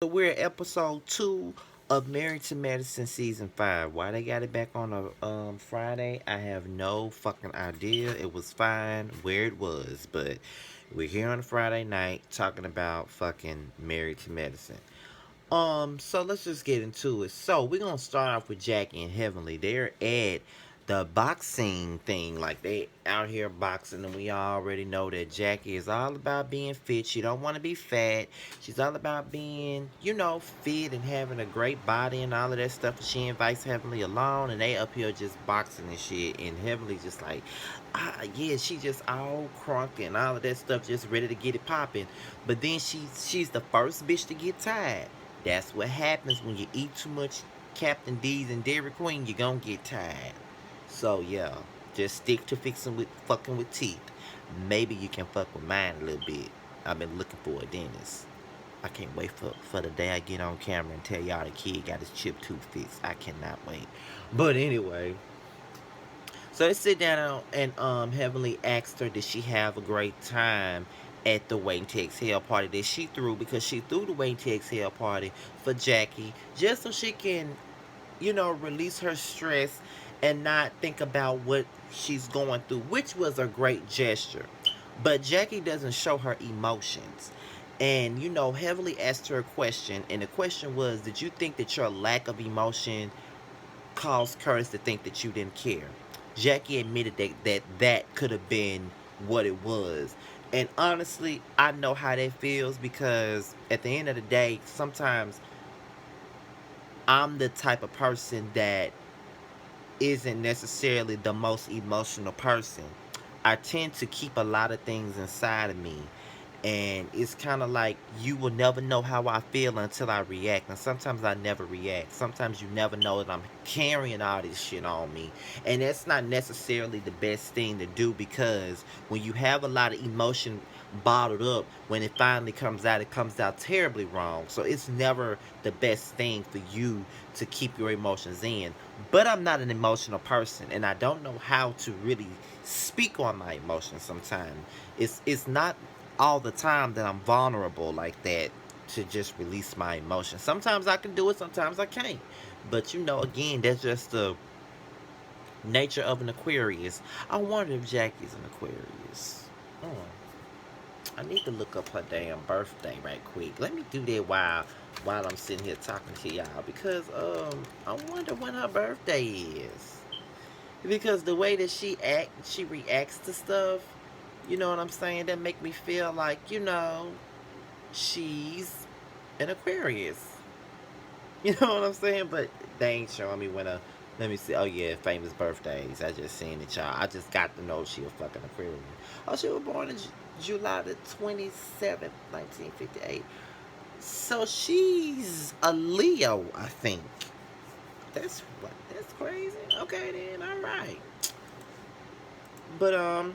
So we're at episode 2 of Married to Medicine season 5. Why they got it back on a Friday, I have no fucking idea. It was fine where it was, but we're here on a Friday night talking about fucking Married to Medicine. So let's just get into it. So we're gonna start off with Jackie and Heavenly. They're at the boxing thing, like they out here boxing, and we already know that Jackie is all about being fit. She don't want to be fat. She's all about being, fit and having a great body and all of that stuff. And she invites Heavenly along, and they up here just boxing and shit. And Heavenly just like, yeah, she just all crunk and all of that stuff, just ready to get it popping. But then she's the first bitch to get tired. That's what happens when you eat too much Captain D's and Dairy Queen. You're gonna get tired. So yeah, just stick to fixing with fucking with teeth. Maybe you can fuck with mine a little bit. I've been looking for a dentist. I can't wait for the day I get on camera and tell y'all the kid got his chip tooth fixed. I cannot wait. But anyway, so they sit down and Heavenly asked her, did she have a great time at the Waiting to Exhale party that she threw, because she threw the Waiting to Exhale party for Jackie just so she can, release her stress and not think about what she's going through, which was a great gesture. But Jackie doesn't show her emotions. And, Heavenly asked her a question, and the question was, did you think that your lack of emotion caused Curtis to think that you didn't care? Jackie admitted that could have been what it was. And honestly, I know how that feels, because at the end of the day, sometimes I'm the type of person that isn't necessarily the most emotional person. I tend to keep a lot of things inside of me. And it's kind of like you will never know how I feel until I react. And sometimes I never react. Sometimes you never know that I'm carrying all this shit on me. And that's not necessarily the best thing to do, because when you have a lot of emotion bottled up, when it finally comes out, it comes out terribly wrong. So it's never the best thing for you to keep your emotions in. But I'm not an emotional person, and I don't know how to really speak on my emotions sometimes. It's not all the time that I'm vulnerable like that to just release my emotions. Sometimes I can do it, sometimes I can't. But again, that's just the nature of an Aquarius. I wonder if Jackie's an Aquarius. Oh, I need to look up her damn birthday right quick. Let me do that while I'm sitting here talking to y'all, because I wonder when her birthday is. Because the way that she reacts to stuff, you know what I'm saying? That make me feel like, she's an Aquarius. You know what I'm saying? But they ain't showing me when a. Let me see. Oh yeah, famous birthdays. I just seen it, y'all. I just got to know she a fucking Aquarius. Oh, she was born in July the 27th, 1958. So she's a Leo, I think. That's what. That's crazy. Okay then. All right. But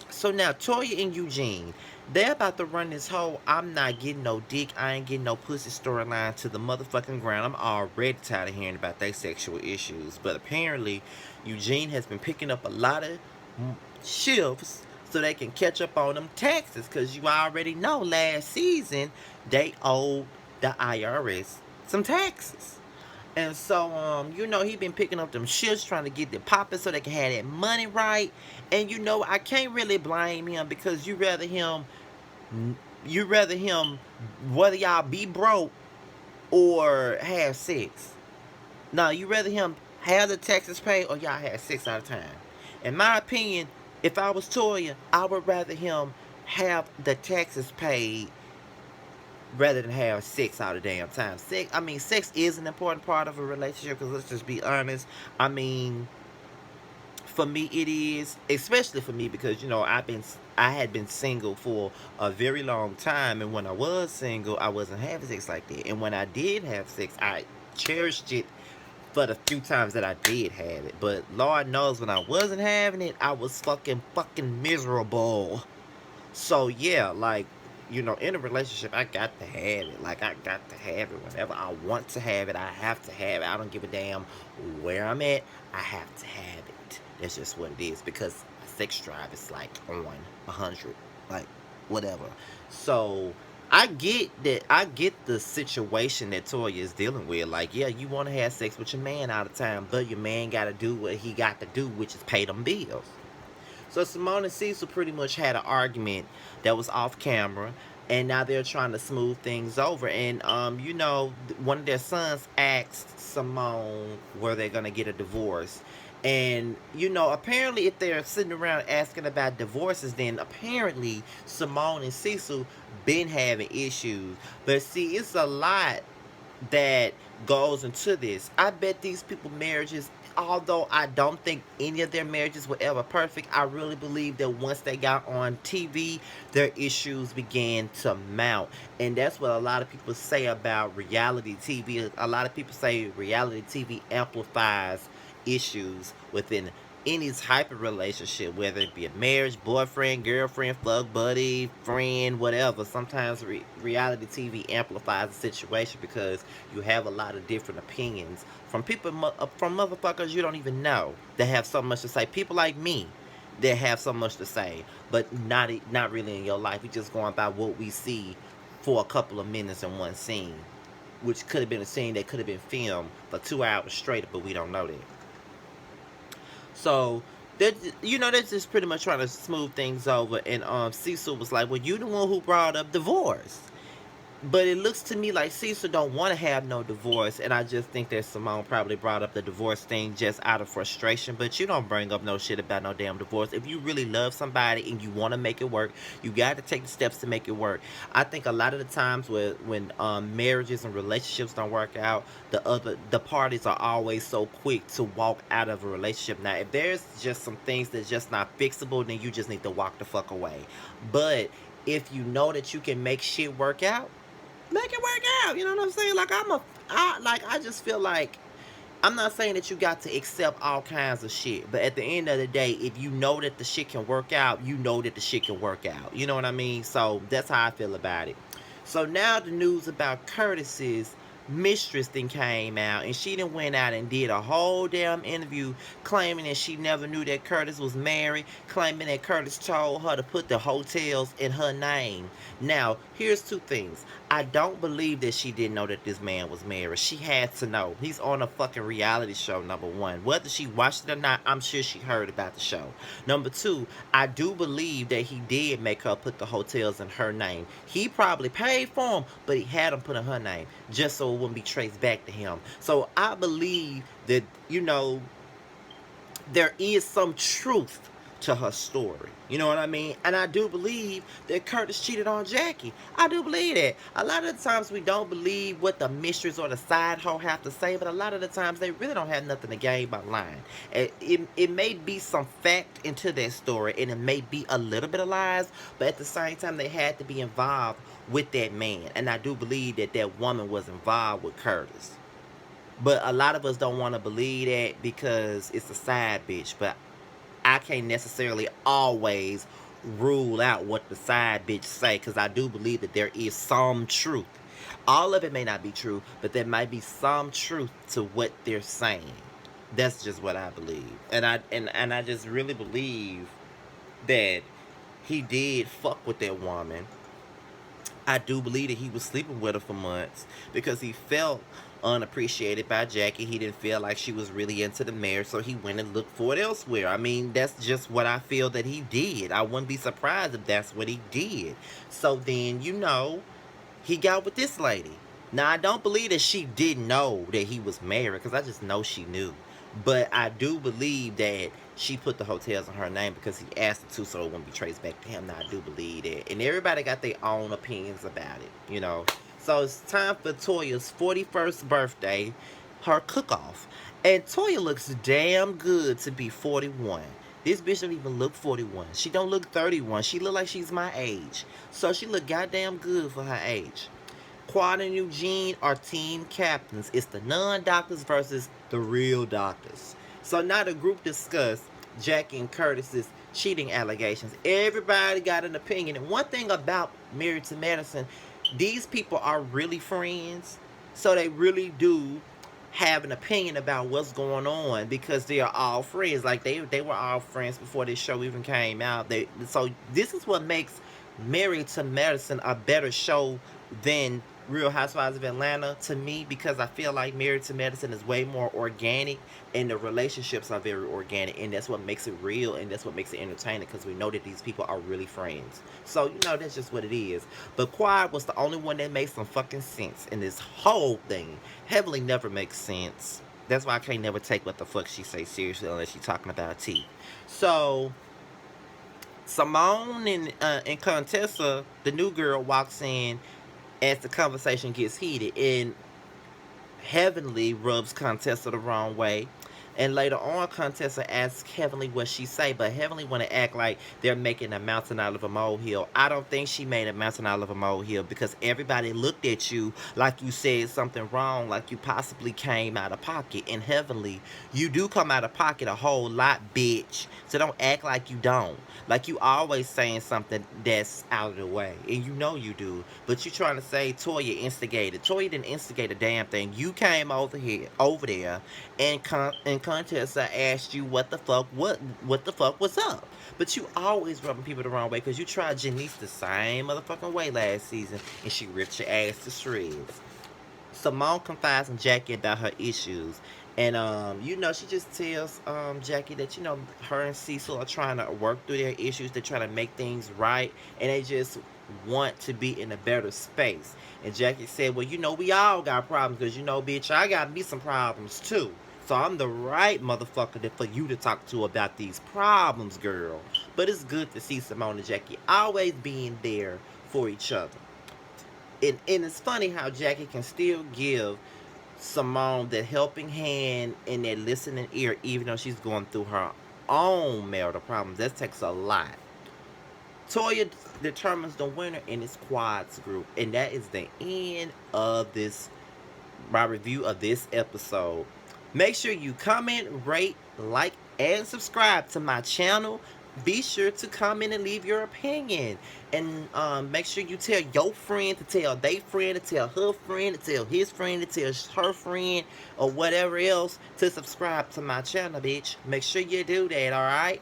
so now Toya and Eugene, they're about to run this whole "I'm not getting no dick, I ain't getting no pussy" storyline to the motherfucking ground. I'm already tired of hearing about their sexual issues. But apparently, Eugene has been picking up a lot of shifts so they can catch up on them taxes. Cause you already know last season they owed the IRS some taxes. And so, he been picking up them shits, trying to get them popping so they can have that money right. And I can't really blame him, because you rather him, whether y'all be broke or have sex. No, you rather him have the taxes paid or y'all have sex all the time. In my opinion, if I was Toya, I would rather him have the taxes paid rather than have sex all the damn time. Sex is an important part of a relationship, because let's just be honest. I mean, for me it is, especially for me, because I had been single for a very long time, and when I was single, I wasn't having sex like that. And when I did have sex, I cherished it for the few times that I did have it. But Lord knows, when I wasn't having it, I was fucking miserable. So yeah, like, in a relationship, I got to have it. Like, I got to have it whenever I want to have it. I have to have it. I don't give a damn where I'm at. I have to have it. That's just what it is, because my sex drive is like on 100, like whatever. So I get that. I get the situation that Toya is dealing with. Like, yeah, you want to have sex with your man all the time, but your man got to do what he got to do, which is pay them bills. So Simone and Cecil pretty much had an argument that was off camera, and now they're trying to smooth things over. And one of their sons asked Simone were they gonna get a divorce. And apparently, if they're sitting around asking about divorces, then apparently Simone and Cecil been having issues. But see, it's a lot that goes into this. I bet these people marriages, although I don't think any of their marriages were ever perfect, I really believe that once they got on TV, their issues began to mount. And that's what a lot of people say about reality TV. A lot of people say reality TV amplifies issues within any type of relationship, whether it be a marriage, boyfriend, girlfriend, fuck buddy, friend, whatever. Sometimes reality TV amplifies the situation because you have a lot of different opinions from people, from motherfuckers you don't even know that have so much to say. People like me that have so much to say, but not really in your life. We just going by what we see for a couple of minutes in one scene, which could have been a scene that could have been filmed for 2 hours straight, but we don't know that. So they're just pretty much trying to smooth things over. And Cecil was like, "Well, you the one who brought up divorce." But it looks to me like Cecil don't want to have no divorce, and I just think that Simone probably brought up the divorce thing just out of frustration. But you don't bring up no shit about no damn divorce. If you really love somebody and you want to make it work, you got to take the steps to make it work. I think a lot of the times when marriages and relationships don't work out, the parties are always so quick to walk out of a relationship. Now, if there's just some things that's just not fixable, then you just need to walk the fuck away. But if you know that you can make shit work out, make it work out. You know what I'm saying? I just feel like I'm not saying that you got to accept all kinds of shit, but at the end of the day, if you know that the shit can work out, you know that the shit can work out. You know what I mean? So that's how I feel about it. So now the news about Curtis's mistress then came out, and she then went out and did a whole damn interview claiming that she never knew that Curtis was married, claiming that Curtis told her to put the hotels in her name. Now, here's two things. I don't believe that she didn't know that this man was married. She had to know. He's on a fucking reality show, number one. Whether she watched it or not, I'm sure she heard about the show. Number two, I do believe that he did make her put the hotels in her name. He probably paid for them, but he had them put in her name just so it wouldn't be traced back to him. So I believe that, there is some truth to her story. You know what I mean? And I do believe that Curtis cheated on Jackie. I do believe that. A lot of the times we don't believe what the mistress or the side hoe have to say, but a lot of the times they really don't have nothing to gain by lying. It may be some fact into that story, and it may be a little bit of lies, but at the same time they had to be involved with that man. And I do believe that that woman was involved with Curtis. But a lot of us don't want to believe that because it's a side bitch. But I can't necessarily always rule out what the side bitch say, because I do believe that there is some truth. All of it may not be true, but there might be some truth to what they're saying. That's just what I believe. And I just really believe that he did fuck with that woman. I do believe that he was sleeping with her for months because he felt unappreciated by Jackie. He didn't feel like she was really into the marriage, so he went and looked for it elsewhere. I mean, that's just what I feel that he did. I wouldn't be surprised if that's what he did. So then, he got with this lady. Now, I don't believe that she didn't know that he was married, because I just know she knew. But I do believe that she put the hotels in her name because he asked her to, so it wouldn't be traced back to him. Now, I do believe that. And everybody got their own opinions about it. So it's time for Toya's 41st birthday, her cook-off. And Toya looks damn good to be 41. This bitch don't even look 41. She don't look 31. She look like she's my age. So she look goddamn good for her age. Toya and Eugene are team captains. It's the non-doctors versus the real doctors. So now the group discussed Jackie and Curtis's cheating allegations. Everybody got an opinion. And one thing about Married to Medicine, these people are really friends. So they really do have an opinion about what's going on because they are all friends. Like they were all friends before this show even came out. So this is what makes Married to Medicine a better show than Real Housewives of Atlanta to me, because I feel like Married to Medicine is way more organic and the relationships are very organic, and that's what makes it real and that's what makes it entertaining, because we know that these people are really friends. So that's just what it is. But Quiet was the only one that made some fucking sense in this whole thing. Heavenly never makes sense. That's why I can't never take what the fuck she say seriously unless she's talking about tea. So Simone and Contessa, the new girl, walks in as the conversation gets heated, and Heavenly rubs Contessa the wrong way. And later on, Contessa asks Heavenly what she say, but Heavenly want to act like they're making a mountain out of a molehill. I don't think she made a mountain out of a molehill, because everybody looked at you like you said something wrong, like you possibly came out of pocket. And Heavenly, you do come out of pocket a whole lot, bitch. So don't act like you don't. Like you always saying something that's out of the way, and you know you do. But you trying to say Toya instigated. Toya didn't instigate a damn thing. You came over there, and Contessa asked you what the fuck was up. But you always rubbing people the wrong way, because you tried Janice the same motherfucking way last season, and she ripped your ass to shreds. Simone confides in Jackie about her issues. And she just tells Jackie that her and Cecil are trying to work through their issues. They're trying to make things right, and they just want to be in a better space. And Jackie said, "Well, we all got problems, because bitch, I got me some problems too. So I'm the right motherfucker for you to talk to about these problems, girl." But it's good to see Simone and Jackie always being there for each other. And it's funny how Jackie can still give Simone that helping hand and that listening ear, even though she's going through her own marital problems. That takes a lot. Toya determines the winner in his quads group, and that is the end of my review of this episode. Make sure you comment, rate, like, and subscribe to my channel. Be sure to comment and leave your opinion. And make sure you tell your friend to tell their friend to tell her friend to tell his friend to tell her friend or whatever else to subscribe to my channel, bitch. Make sure you do that, alright?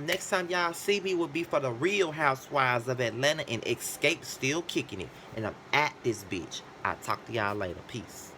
Next time y'all see me will be for the Real Housewives of Atlanta, and Escape still kicking it. And I'm at this bitch. I'll talk to y'all later. Peace.